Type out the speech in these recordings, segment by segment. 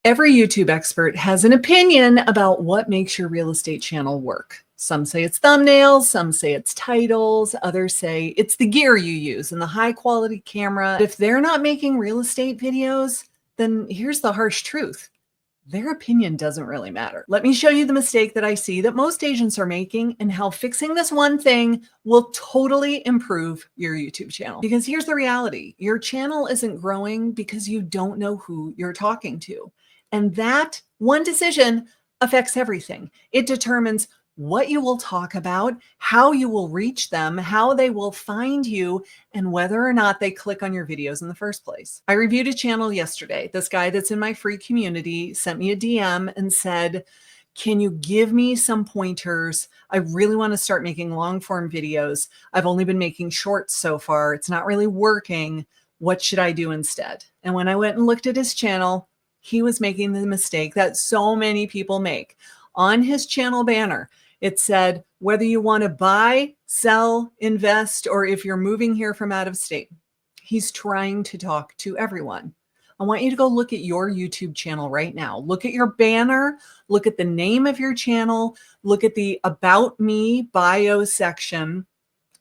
Every YouTube expert has an opinion about what makes your real estate channel work. Some say it's thumbnails, some say it's titles, others say it's the gear you use and the high quality camera. If they're not making real estate videos, then here's the harsh truth. Their opinion doesn't really matter. Let me show you the mistake that I see that most agents are making and how fixing this one thing will totally improve your YouTube channel. Because here's the reality. Your channel isn't growing because you don't know who you're talking to. And that one decision affects everything. It determines what you will talk about, how you will reach them, how they will find you, and whether or not they click on your videos in the first place. I reviewed a channel yesterday. This guy that's in my free community sent me a DM and said, can you give me some pointers? I really want to start making long form videos. I've only been making shorts so far. It's not really working. What should I do instead? And when I went and looked at his channel, he was making the mistake that so many people make. On his channel banner, it said, whether you want to buy, sell, invest, or if you're moving here from out of state. He's trying to talk to everyone. I want you to go look at your YouTube channel right now. Look at your banner, look at the name of your channel, look at the About Me bio section,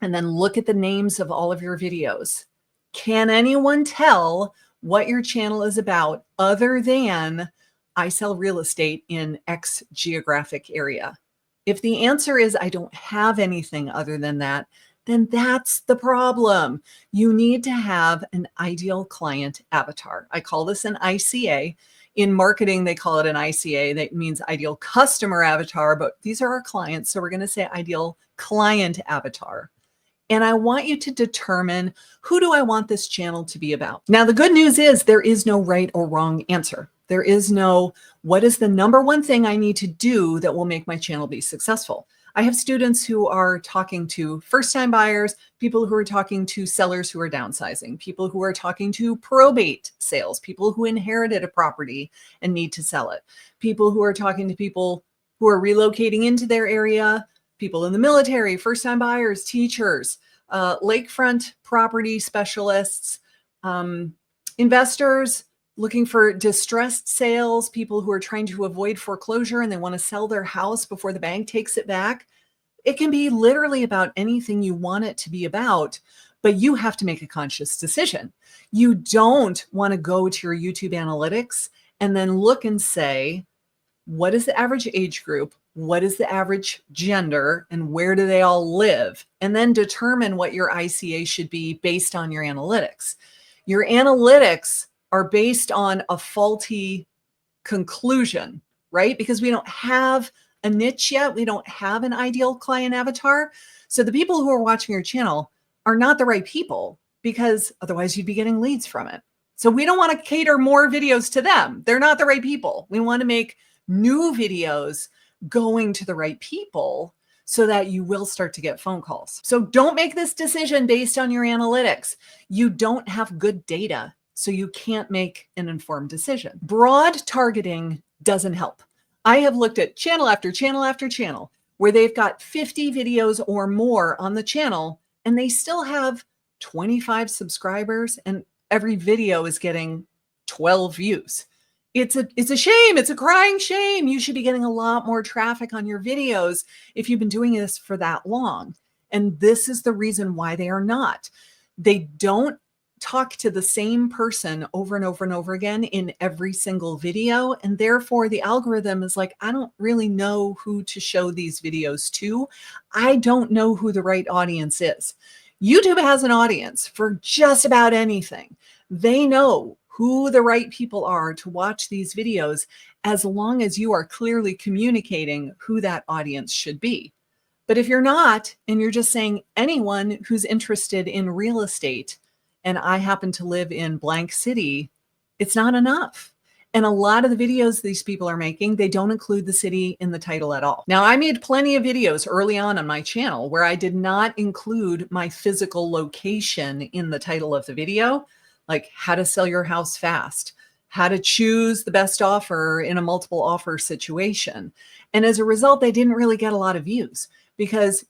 and then look at the names of all of your videos. Can anyone tell what your channel is about other than I sell real estate in X geographic area? If the answer is I don't have anything other than that, then that's the problem. You need to have an ideal client avatar. I call this an ICA. In marketing, they call it an ICA. That means ideal customer avatar, but these are our clients. So we're going to say ideal client avatar. And I want you to determine, who do I want this channel to be about? Now, the good news is there is no right or wrong answer. There is no, what is the number one thing I need to do that will make my channel be successful? I have students who are talking to first-time buyers, people who are talking to sellers who are downsizing, people who are talking to probate sales, people who inherited a property and need to sell it, people who are talking to people who are relocating into their area, people in the military, first-time buyers, teachers, lakefront property specialists, investors looking for distressed sales, people who are trying to avoid foreclosure and they want to sell their house before the bank takes it back. It can be literally about anything you want it to be about, but you have to make a conscious decision. You don't want to go to your YouTube analytics and then look and say, what is the average age group? What is the average gender? And where do they all live? And then determine what your ICA should be based on your analytics. Your analytics are based on a faulty conclusion, right? Because we don't have a niche yet. We don't have an ideal client avatar. So the people who are watching your channel are not the right people, because otherwise you'd be getting leads from it. So we don't want to cater more videos to them. They're not the right people. We want to make new videos going to the right people so that you will start to get phone calls. So don't make this decision based on your analytics. You don't have good data, so you can't make an informed decision. Broad targeting doesn't help. I have looked at channel after channel after channel where they've got 50 videos or more on the channel, and they still have 25 subscribers, and every video is getting 12 views. It's a shame. It's a crying shame. You should be getting a lot more traffic on your videos if you've been doing this for that long. And this is the reason why they are not. They don't talk to the same person over and over and over again in every single video. And therefore the algorithm is like, I don't really know who to show these videos to. I don't know who the right audience is. YouTube has an audience for just about anything. They know who the right people are to watch these videos, as long as you are clearly communicating who that audience should be. But if you're not, and you're just saying anyone who's interested in real estate, and I happen to live in blank city, it's not enough. And a lot of the videos these people are making, they don't include the city in the title at all. Now, I made plenty of videos early on my channel where I did not include my physical location in the title of the video, like how to sell your house fast, how to choose the best offer in a multiple offer situation. And as a result, they didn't really get a lot of views, because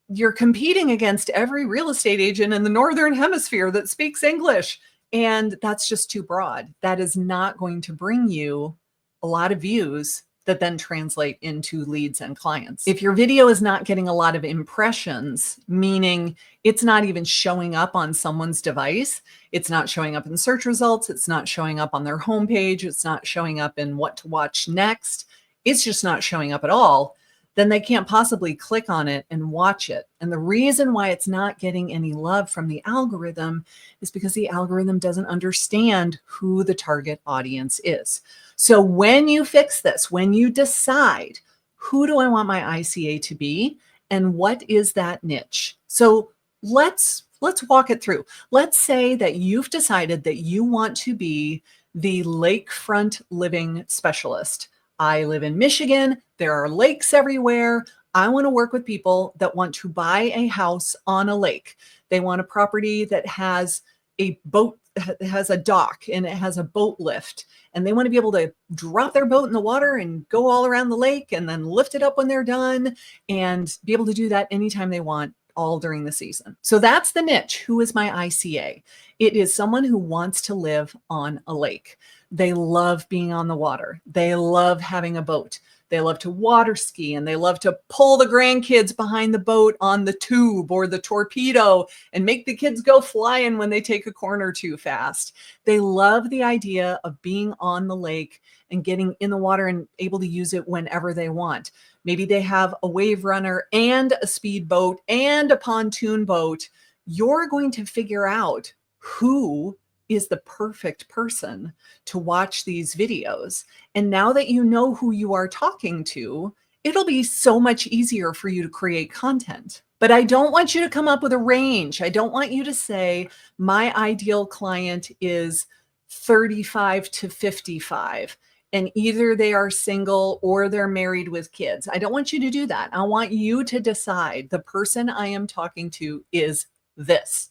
you're competing against every real estate agent in the Northern Hemisphere that speaks English. And that's just too broad. That is not going to bring you a lot of views that then translate into leads and clients. If your video is not getting a lot of impressions, meaning it's not even showing up on someone's device, it's not showing up in search results, it's not showing up on their homepage, it's not showing up in what to watch next, it's just not showing up at all, then they can't possibly click on it and watch it. And the reason why it's not getting any love from the algorithm is because the algorithm doesn't understand who the target audience is. So when you fix this, when you decide, who do I want my ICA to be and what is that niche? So let's walk it through. Let's say that you've decided that you want to be the lakefront living specialist. I live in Michigan. There are lakes everywhere. I want to work with people that want to buy a house on a lake. They want a property that has a boat, has a dock, and it has a boat lift. And they want to be able to drop their boat in the water and go all around the lake and then lift it up when they're done and be able to do that anytime they want, all during the season. So that's the niche. Who is my ICA? It is someone who wants to live on a lake. They love being on the water. They love having a boat. They love to water ski, and they love to pull the grandkids behind the boat on the tube or the torpedo and make the kids go flying when they take a corner too fast. They love the idea of being on the lake and getting in the water and able to use it whenever they want. Maybe they have a wave runner and a speedboat and a pontoon boat. You're going to figure out who is the perfect person to watch these videos. And now that you know who you are talking to, it'll be so much easier for you to create content. But I don't want you to come up with a range. I don't want you to say, my ideal client is 35 to 55. And either they are single or they're married with kids. I don't want you to do that. I want you to decide the person I am talking to is this.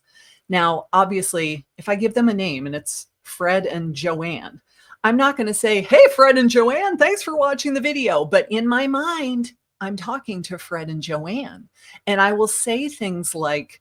Now, obviously, if I give them a name and it's Fred and Joanne, I'm not going to say, hey, Fred and Joanne, thanks for watching the video. But in my mind, I'm talking to Fred and Joanne. And I will say things like,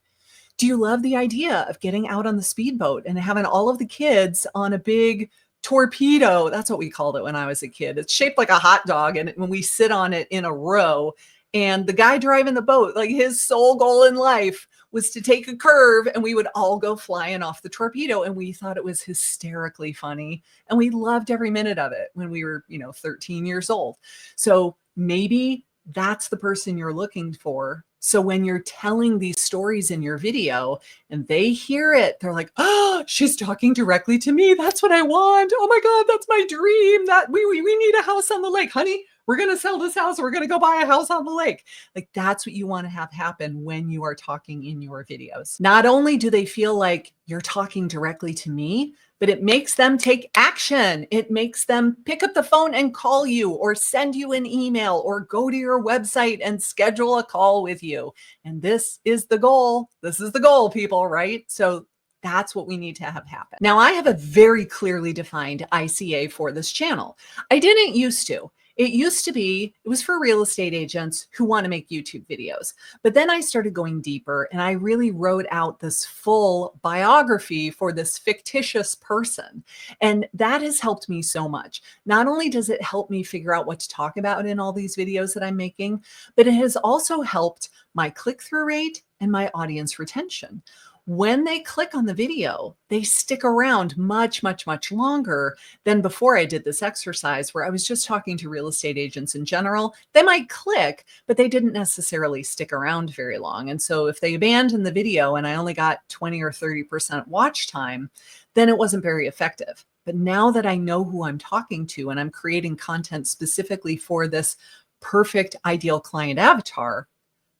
do you love the idea of getting out on the speedboat and having all of the kids on a big torpedo? That's what we called it when I was a kid. It's shaped like a hot dog. And when we sit on it in a row, and the guy driving the boat, like his sole goal in life was to take a curve and we would all go flying off the torpedo. And we thought it was hysterically funny. And we loved every minute of it when we were, 13 years old. So maybe that's the person you're looking for. So when you're telling these stories in your video and they hear it, they're like, oh, she's talking directly to me. That's what I want. Oh my God, that's my dream. That we need a house on the lake, honey. We're going to sell this house. We're going to go buy a house on the lake. Like, that's what you want to have happen when you are talking in your videos. Not only do they feel like you're talking directly to me, but it makes them take action. It makes them pick up the phone and call you or send you an email or go to your website and schedule a call with you. And this is the goal. This is the goal, people, right? So that's what we need to have happen. Now, I have a very clearly defined ICA for this channel. I didn't used to. It used to be, it was for real estate agents who want to make YouTube videos. But then I started going deeper and I really wrote out this full biography for this fictitious person. And that has helped me so much. Not only does it help me figure out what to talk about in all these videos that I'm making, but it has also helped my click-through rate and my audience retention. When they click on the video, they stick around much, much, much longer than before I did this exercise where I was just talking to real estate agents in general. They might click, but they didn't necessarily stick around very long. And so if they abandoned the video and I only got 20 or 30% watch time, then it wasn't very effective. But now that I know who I'm talking to and I'm creating content specifically for this perfect ideal client avatar,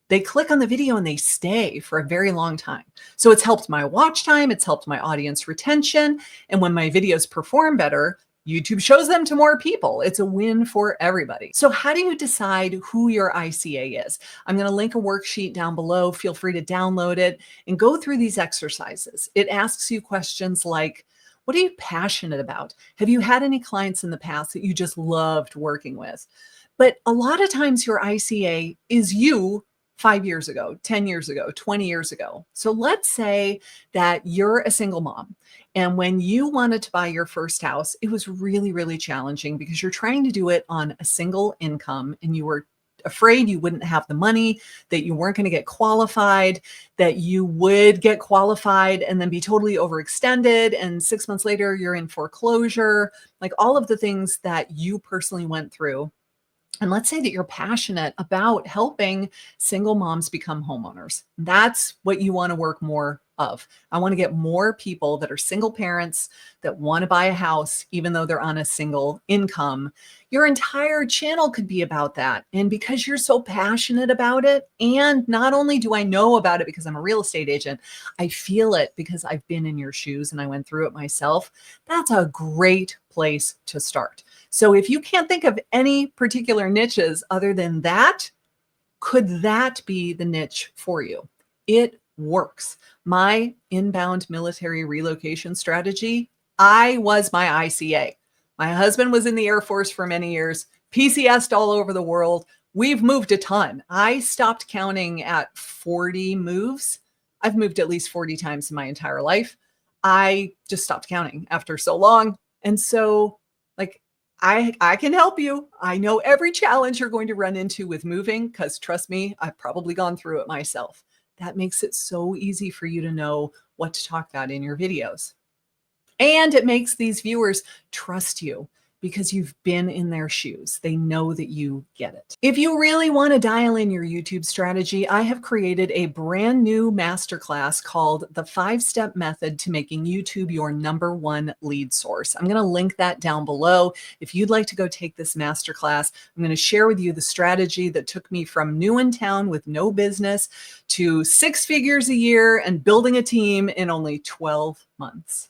they click on the video and they stay for a very long time. So it's helped my watch time, it's helped my audience retention. And when my videos perform better, YouTube shows them to more people. It's a win for everybody. So how do you decide who your ICA is? I'm going to link a worksheet down below. Feel free to download it and go through these exercises. It asks you questions like, what are you passionate about? Have you had any clients in the past that you just loved working with? But a lot of times your ICA is you 5 years ago, 10 years ago, 20 years ago. So let's say that you're a single mom. And when you wanted to buy your first house, it was really, really challenging because you're trying to do it on a single income and you were afraid you wouldn't have the money, that you weren't going to get qualified, that you would get qualified and then be totally overextended. And 6 months later, you're in foreclosure, like all of the things that you personally went through. And let's say that you're passionate about helping single moms become homeowners. That's what you want to work more of. I want to get more people that are single parents that want to buy a house, even though they're on a single income. Your entire channel could be about that. And because you're so passionate about it, and not only do I know about it because I'm a real estate agent, I feel it because I've been in your shoes and I went through it myself. That's a great place to start. So if you can't think of any particular niches other than that, could that be the niche for you? It works. My inbound military relocation strategy, I was my ICA. My husband was in the Air Force for many years, PCS'd all over the world. We've moved a ton. I stopped counting at 40 moves. I've moved at least 40 times in my entire life. I just stopped counting after so long. And so, like, I can help you. I know every challenge you're going to run into with moving because trust me, I've probably gone through it myself. That makes it so easy for you to know what to talk about in your videos. And it makes these viewers trust you because you've been in their shoes. They know that you get it. If you really want to dial in your YouTube strategy, I have created a brand new masterclass called The 5-Step Method to Making YouTube Your #1 Lead Source. I'm going to link that down below. If you'd like to go take this masterclass, I'm going to share with you the strategy that took me from new in town with no business to 6 figures a year and building a team in only 12 months.